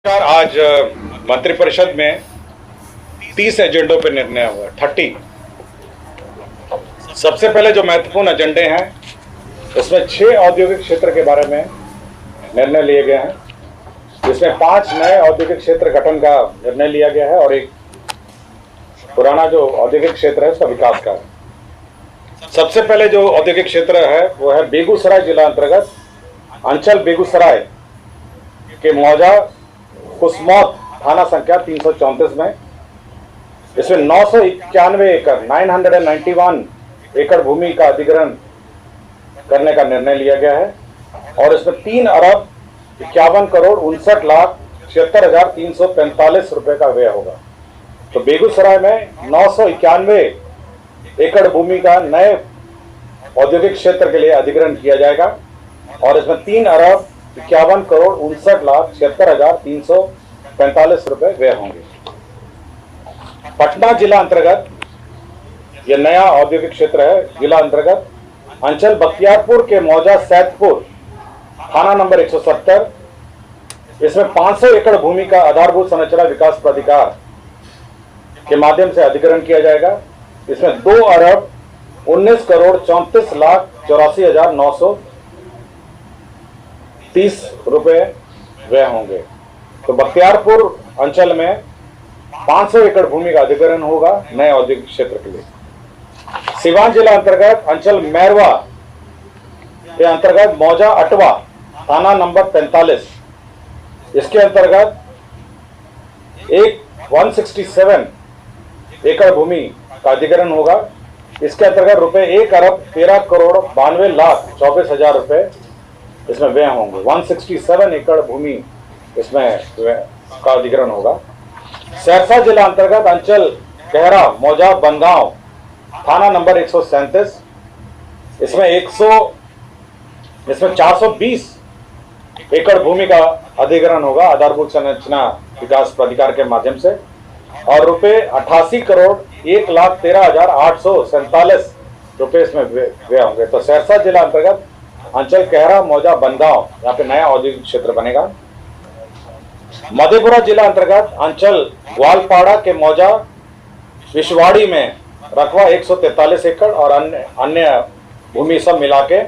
आज मंत्रिपरिषद में 30 एजेंडों पर निर्णय हुआ 30। सबसे पहले जो महत्वपूर्ण एजेंडे हैं उसमें 6 औद्योगिक क्षेत्र के बारे में निर्णय लिए गए हैं, जिसमें 5 नए औद्योगिक क्षेत्र गठन का निर्णय लिया गया है और एक पुराना जो औद्योगिक क्षेत्र है उसका विकास का है। सबसे पहले जो औद्योगिक क्षेत्र है वो है बेगूसराय जिला अंतर्गत अंचल बेगूसराय के मौजा कुसमौत थाना संख्या 334 में। इसमें 991 एकड़ 991 एकड़ भूमि का अधिग्रहण करने का निर्णय लिया गया है और इसमें 3 अरब 51 करोड़ 59,76,345 रुपए का व्यय होगा। तो बेगूसराय में 991 एकड़ भूमि का नए औद्योगिक क्षेत्र के लिए अधिग्रहण किया जाएगा और इसमें 3 अरब 51 करोड़ 59,76,345 रुपए व्यय होंगे। पटना जिला अंतर्गत यह नया औद्योगिक क्षेत्र है। जिला अंतर्गत अंचल बख्तियारपुर के मौजा सैदपुर थाना नंबर 170। इसमें 500 एकड़ भूमि का आधारभूत संरचना विकास प्राधिकार के माध्यम से अधिग्रहण किया जाएगा। इसमें 2 अरब 19 करोड़ 34,84,930 रुपए व्यय होंगे। तो बख्तियारपुर अंचल में 500 एकड़ भूमि का अधिग्रहण होगा नए औद्योगिक क्षेत्र के लिए। सिवान जिला अंतर्गत अंचल मैरवा के अंतर्गत मौजा अटवा थाना नंबर 45। इसके अंतर्गत 167 एकड़ भूमि का अधिग्रहण होगा। इसके अंतर्गत रुपए 1 अरब 13 करोड़ 92,24,000 रुपए इसमें व्यय होंगे। 167 एकड़ भूमि इसमें का अधिग्रहण होगा। सहरसा जिला अंतर्गत अंचल कहरा मौजा बनगांव थाना नंबर 137। इसमें 420 एकड़ भूमि का अधिग्रहण होगा आधारभूत संरचना विकास प्राधिकार के माध्यम से और रुपए 88 करोड़ 1,13,847 रुपए इसमें व्यय होंगे। तो सहरसा जिला अंतर्गत अंचल कहरा मौजा बनगांव यहाँ पे नया औद्योगिक क्षेत्र बनेगा। मधेपुरा जिला अंतर्गत अंचल ग्वालपाड़ा के मौजा विश्वाड़ी में रकबा 143 एकड़ और अन्य भूमि सब मिला के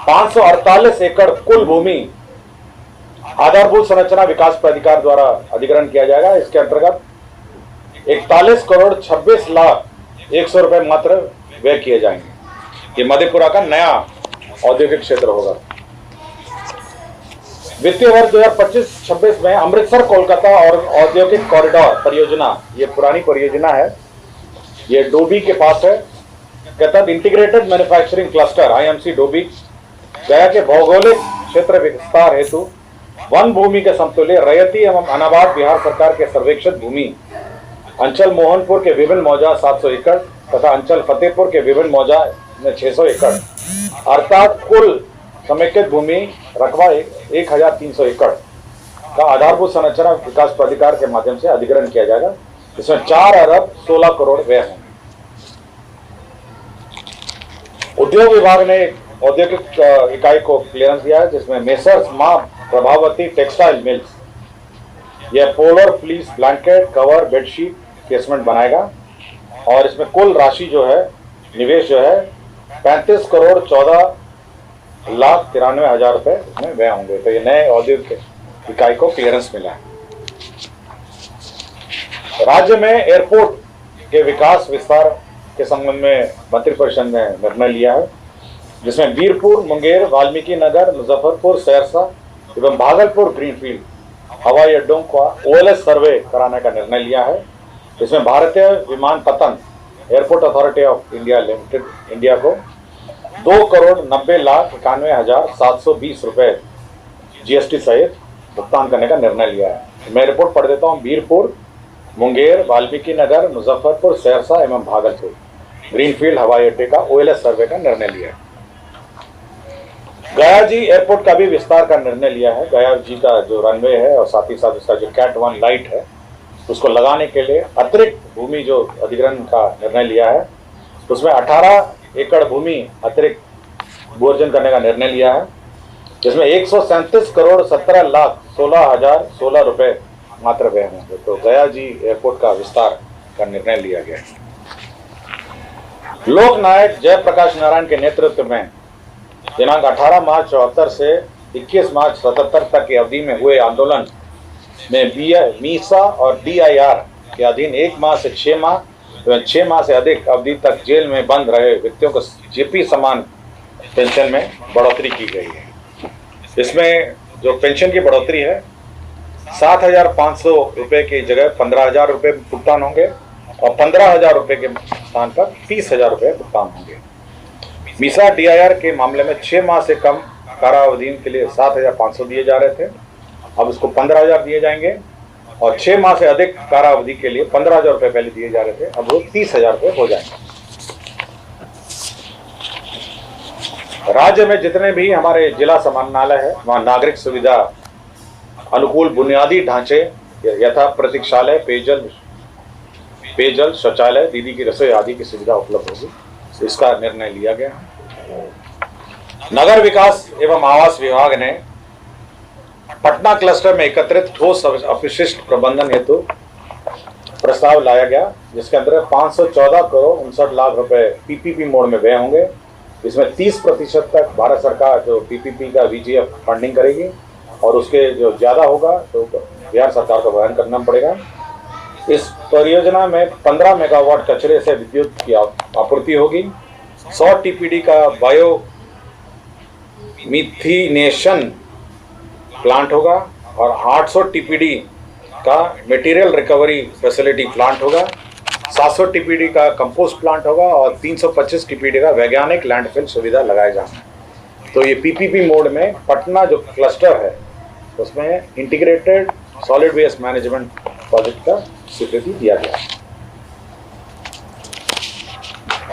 548 एकड़ कुल भूमि आधारभूत संरचना विकास प्राधिकार द्वारा अधिग्रहण किया जाएगा। इसके अंतर्गत 41 करोड़ 26,01,000 रुपए मात्र व्यय किए जाएंगे। ये मधेपुरा का नया औद्योगिक क्षेत्र होगा। वित्तीय वर्ष 2025-26 में अमृतसर कोलकाता और औद्योगिक कॉरिडोर परियोजना, ये पुरानी परियोजना है, ये डोबी के पास है, के तहत integrated manufacturing cluster IMC Dobby गया के भौगोलिक क्षेत्र विस्तार हेतु वन भूमि के समतुल्य रैयती एवं अनाबाद बिहार सरकार के सर्वेक्षित भूमि अंचल मोहनपुर के विभिन्न मौजा 700 एकड़ तथा अंचल फतेहपुर के विभिन्न मौजा में 600 एकड़ अर्थात कुल समेकित भूमि रकबा 1,300 एकड़ का आधारभूत संरचना विकास प्राधिकार के माध्यम से अधिग्रहण किया जाएगा। इसमें 4 अरब 16 करोड़ व्यय होंगे। उद्योग विभाग ने एक औद्योगिक इकाई को क्लियरेंस दिया है, जिसमें मेसर्स मां प्रभावती टेक्सटाइल मिल्स यह polar fleece blanket cover bedsheet casement बनाएगा और इसमें कुल राशि जो है निवेश जो है 35 करोड़ 14,93,000 रुपए इसमें व्यय होंगे। तो ये नए औद्योगिक इकाई को क्लियरेंस मिला है। राज्य में एयरपोर्ट के विकास विस्तार के संबंध में मंत्रिपरिषद ने निर्णय लिया है, जिसमें वीरपुर मुंगेर वाल्मीकि नगर मुजफ्फरपुर सहरसा एवं भागलपुर ग्रीनफील्ड हवाई अड्डों का OLS सर्वे कराने का निर्णय लिया है। इसमें भारतीय विमानपत्तन airport authority of India limited India को 2,90,91,720 रुपए GST सहित भुगतान करने का निर्णय लिया है। मैं रिपोर्ट पढ़ देता हूँ। वीरपुर मुंगेर वाल्मीकि नगर मुजफ्फरपुर सहरसा एवं भागलपुर ग्रीनफील्ड हवाई अड्डे का OLS सर्वे का निर्णय लिया है। गया जी एयरपोर्ट का भी विस्तार का निर्णय लिया है। गया जी का जो रनवे है और साथ ही साथ उसका जो कैट 1 लाइट है उसको लगाने के लिए अतिरिक्त भूमि जो अधिग्रहण का निर्णय लिया है, उसमें 18 एकड़ भूमि अतिरिक्त भू अर्जन करने का निर्णय लिया है, जिसमें 137 करोड़ 17 लाख 16,016 रुपये मात्र व्यय होंगे। तो गया जी एयरपोर्ट का विस्तार का निर्णय लिया गया। लोकनायक जयप्रकाश नारायण के नेतृत्व में दिनांक 18 मार्च 74 से 21 मार्च 77 तक की अवधि में हुए आंदोलन में मीसा और DIR के अधीन 1 माह से 6 माह एवं 6 माह से अधिक अवधि तक जेल में बंद रहे व्यक्तियों को जीपी समान पेंशन में बढ़ोतरी की गई है। इसमें जो पेंशन की बढ़ोतरी है 7,500 रुपये की जगह 15,000 रुपये भुगतान होंगे और 15,000 रुपये के स्थान पर 30,000 रुपये भुगतान होंगे। मीसा DIR के मामले में 6 माह से कम कारावधि के लिए 7,500 दिए जा रहे थे, अब इसको 15,000 दिए जाएंगे और 6 माह से अधिक कारावधि के लिए 15,000 रुपये पहले दिए जा रहे थे, अब वो 30,000 रुपये हो जाएंगे। राज्य में जितने भी हमारे जिला समाहरणालय है वहाँ नागरिक सुविधा अनुकूल बुनियादी ढांचे यथा प्रतीक्षालय, पेयजल, शौचालय, दीदी की रसोई आदि की सुविधा उपलब्ध होगी, इसका निर्णय लिया गया। नगर विकास एवं आवास विभाग ने पटना क्लस्टर में एकत्रित ठोस अपशिष्ट प्रबंधन हेतु प्रस्ताव लाया गया, जिसके अंतर्गत 514 करोड़ 59 लाख रुपए PPP मोड में व्यय होंगे। इसमें 30% तक भारत सरकार जो PPP का VGF फंडिंग करेगी और उसके जो ज़्यादा होगा तो बिहार सरकार को वहन करना पड़ेगा। इस परियोजना में 15 मेगावाट कचरे से विद्युत की आपूर्ति होगी, 100 TPD का बायो मिथिनेशन प्लांट होगा और 800 TPD का मटेरियल रिकवरी फैसिलिटी प्लांट होगा, 700 TPD का कंपोस्ट प्लांट होगा और 325 TPD का वैज्ञानिक लैंडफिल सुविधा लगाए जाएंगे। तो ये PPP मोड में पटना जो क्लस्टर है उसमें integrated solid waste management project का स्वीकृति दिया गया।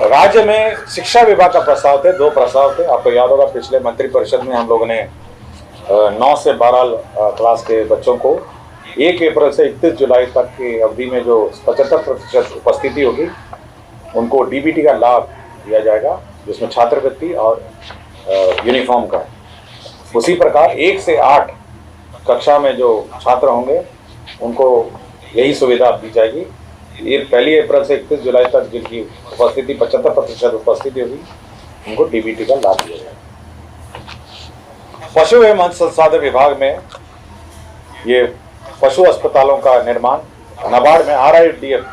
राज्य में शिक्षा विभाग का प्रस्ताव थे, 2 प्रस्ताव थे। आपको याद होगा पिछले मंत्रिपरिषद में हम लोगों ने 9 से 12 क्लास के बच्चों को 1 अप्रैल से 31 जुलाई तक की अवधि में जो 75% उपस्थिति होगी उनको DBT का लाभ दिया जाएगा, जिसमें छात्रवृत्ति और यूनिफॉर्म का। उसी प्रकार 1 से 8 कक्षा में जो छात्र होंगे उनको यही सुविधा दी जाएगी। ये 1 अप्रैल से 31 जुलाई तक जिनकी उपस्थिति 75% उपस्थिति होगी उनको DBT का लाभ दिया जाएगा। पशु एवं मत्स्य संसाधन विभाग में ये पशु अस्पतालों का निर्माण नाबार्ड में RIDF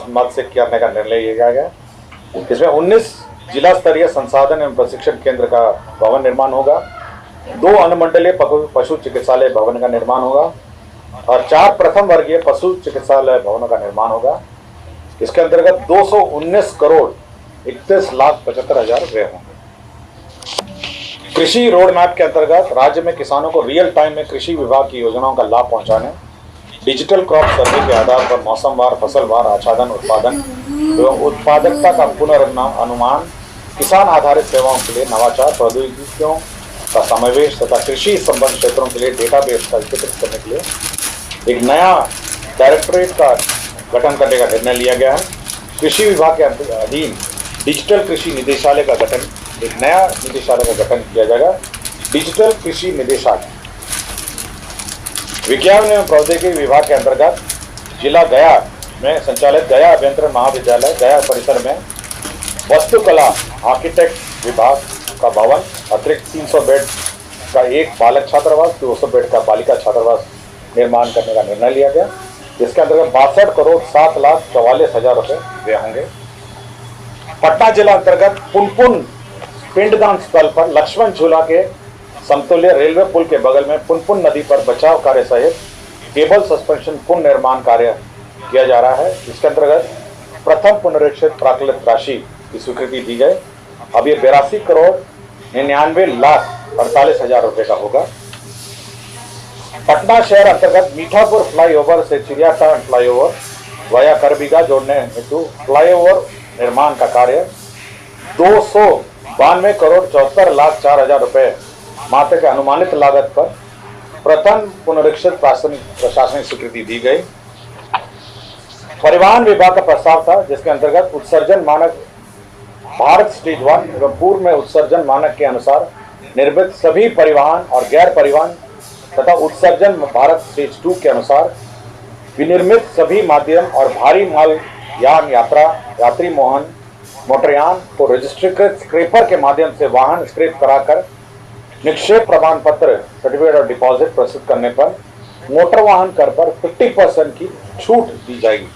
मद से करने का निर्णय लिया गया। इसमें 19 जिला स्तरीय संसाधन एवं प्रशिक्षण केंद्र का भवन निर्माण होगा, 2 अनुमंडलीय पशु चिकित्सालय भवन का निर्माण होगा और 4 प्रथम वर्गीय पशु चिकित्सालय भवनों का निर्माण होगा। इसके अंतर्गत 219 करोड़ 31,75,000 व्यय होंगे। कृषि रोड मैप के अंतर्गत राज्य में किसानों को रियल टाइम में कृषि विभाग की योजनाओं का लाभ पहुंचाने, डिजिटल क्रॉप सर्वे के आधार पर मौसमवार, फसलवार आच्छादन, उत्पादन एवं उत्पादकता का पुनर्अनुमान, किसान आधारित सेवाओं के लिए नवाचार, प्रौद्योगिकियों का समावेश तथा कृषि संबंध क्षेत्रों के लिए डेटाबेस का विकसित करने के लिए एक नया डायरेक्टरेट का गठन करने का निर्णय लिया गया है। कृषि विभाग के अधीन डिजिटल कृषि निदेशालय का गठन, एक नया निदेशालय का गठन किया जाएगा, डिजिटल कृषि निदेशालय। विज्ञान एवं प्रौद्योगिकी विभाग के अंतर्गत जिला गया में संचालित गया अभियंत्रण महाविद्यालय गया परिसर में वास्तुकला आर्किटेक्ट विभाग का भवन, अतिरिक्त 300 बेड का एक बालक छात्रावास, 200 बेड का बालिका छात्रावास निर्माण करने का निर्णय लिया गया। इसके अंतर्गत 62 करोड़ 7,44,000 रुपये व्यय होंगे। पटना जिला अंतर्गत पुनपुन पिंडदान स्थल पर लक्ष्मण झूला के समतुल्य रेलवे पुल के बगल में पुनपुन नदी पर बचाव कार्य सहित केबल सस्पेंशन पुनः निर्माण कार्य किया जा रहा है। इसके अंतर्गत प्रथम पुनरीक्षित प्राकृतिक राशि की स्वीकृति दी गई। अब ये 82 करोड़ 99,48,000 रुपये का होगा। पटना शहर अंतर्गत मीठापुर फ्लाईओवर से चिड़ियाटांड फ्लाईओवर वाया करबीघा जोड़ने हेतु फ्लाईओवर निर्माण का कार्य 292 करोड़ 74,04,000 रुपये मात्र के अनुमानित लागत पर प्रथम पुनरीक्षित प्रशासनिक स्वीकृति दी गई। परिवहन विभाग का प्रस्ताव था, जिसके अंतर्गत उत्सर्जन मानक भारत स्टेज 1 एवं पूर्व में उत्सर्जन मानक के अनुसार निर्मित सभी परिवहन और गैर परिवहन तथा उत्सर्जन भारत स्टेज 2 के अनुसार विनिर्मित सभी माध्यम और भारी माल यान यात्री मोटरयान को रजिस्ट्रीकृत स्क्रैपर के माध्यम से वाहन स्क्रैप कराकर निक्षेप प्रमाण पत्र सर्टिफिकेट और डिपॉजिट प्रस्तुत करने पर मोटर वाहन कर पर 50% की छूट दी जाएगी।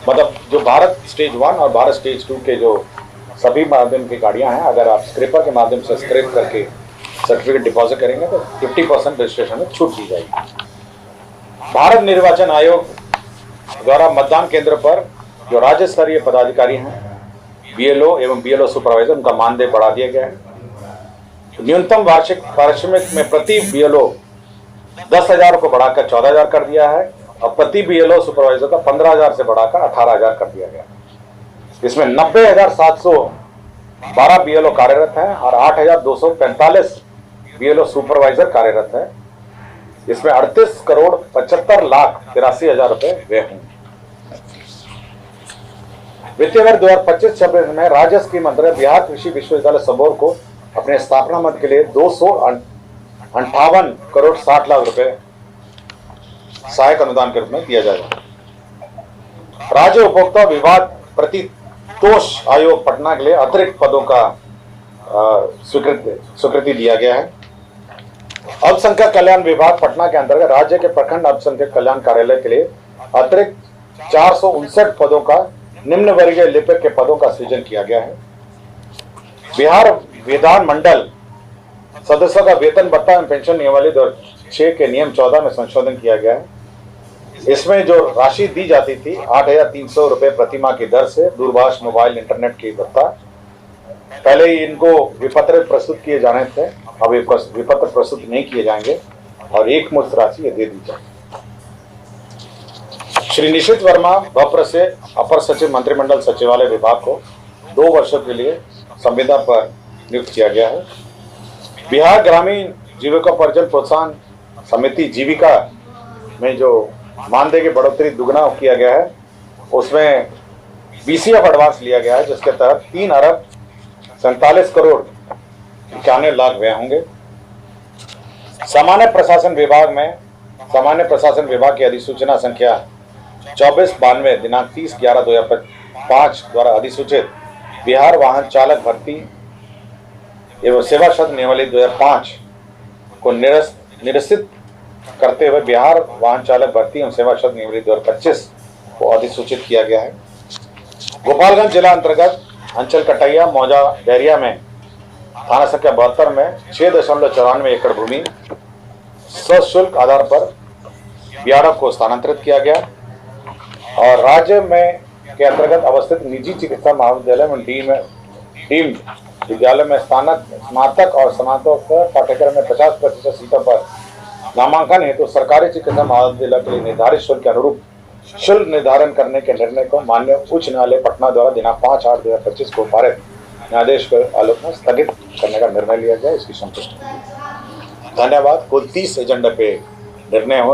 मतलब जो भारत स्टेज 1 और भारत स्टेज 2 के जो सभी माध्यम की गाड़ियां हैं, अगर आप स्क्रैपर के माध्यम से स्क्रैप करके सर्टिफिकेट डिपॉजिट करेंगे तो 50% रजिस्ट्रेशन में छूट दी जाएगी। भारत निर्वाचन आयोग द्वारा मतदान केंद्र पर जो राज्य स्तरीय पदाधिकारी हैं, बीएलओ एवं बीएलओ सुपरवाइजर, उनका मानदेय बढ़ा दिया गया है। न्यूनतम वार्षिक पारिश्रमिक में प्रति बीएलओ 10,000 को बढ़ाकर 14,000 कर दिया है और प्रति बीएलओ सुपरवाइजर का 15,000 से बढ़ाकर 18,000 कर दिया गया। इसमें 90,712 बीएलओ कार्यरत हैं और 8,245 बीएलओ सुपरवाइजर कार्यरत है। इसमें 38,75,83,000 रुपए व्यय होंगे। वित्तीय वर्ष 2025-26 में राज्य स्कीम अंतर्गत बिहार कृषि विश्वविद्यालय सबौर को अपने स्थापना मद के लिए 258 करोड़ 60 लाख रुपए सहायक अनुदान के रूप में दिया जाएगा। राज्य उपभोक्ता विवाद प्रतितोष आयोग पटना के लिए अतिरिक्त पदों का स्वीकृति दिया गया है। अल्पसंख्यक कल्याण विभाग पटना के अंतर्गत राज्य के प्रखंड अल्पसंख्यक कल्याण कार्यालय के लिए अतिरिक्त 459 पदों का निम्न वर्गीय लिपिक के पदों का सृजन किया गया है। बिहार विधान मंडल सदस्यों का वेतन भत्ता एवं पेंशन नियमावली 2006 के नियम 14 में संशोधन किया गया है। इसमें जो राशि दी जाती थी 8,300 रुपए प्रति माह की दर से दूरभाष, मोबाइल, इंटरनेट की भत्ता, पहले ही इनको विपत्र प्रस्तुत किए जाने थे, अब विपत्र प्रस्तुत नहीं किए जाएंगे और एक मुश्त राशि ये दे दी जाएगी। श्री निशित वर्मा भप्र से अपर सचिव मंत्रिमंडल सचिवालय विभाग को 2 वर्षों के लिए संविदा पर नियुक्त किया गया है। बिहार ग्रामीण जीविकोपार्जन प्रोत्साहन समिति जीविका में जो मानदेय की बढ़ोतरी दुगना किया गया है, उसमें बीसीएफ एडवांस लिया गया है, जिसके तहत 3,47 करोड़ 91 लाख व्यय होंगे। सामान्य प्रशासन विभाग की अधिसूचना संख्या 2492 दिनांक 30/11/2005 द्वारा अधिसूचित बिहार वाहन चालक भर्ती एवं सेवा शर्त नियमावली 2005 को निरसित करते हुए बिहार वाहन चालक भर्ती एवं सेवा शर्त नियमावली 2025 को अधिसूचित किया गया है। गोपालगंज जिला अंतर्गत अंचल कटैया मौजा बैरिया में थाना संख्या 72 में 6.94 एकड़ भूमि सशुल्क आधार पर बीआरओ को स्थानांतरित किया गया और राज्य में के अंतर्गत अवस्थित निजी चिकित्सा महाविद्यालय में डीम्ड विद्यालय में स्नातक और स्नातकोत्तर पाठ्यक्रम में 50% सीटों पर नामांकन हेतु सरकारी चिकित्सा महाविद्यालय के लिए निर्धारित शुल्क के अनुरूप शुल्क निर्धारण करने के निर्णय को माननीय उच्च न्यायालय पटना द्वारा दिनांक 5/8/2025 को पारित न्यायाधीश के आलोक में स्थगित करने का निर्णय लिया गया। इसकी संतुष्टि। धन्यवाद। कुल 30 एजेंडा पे निर्णय हुए।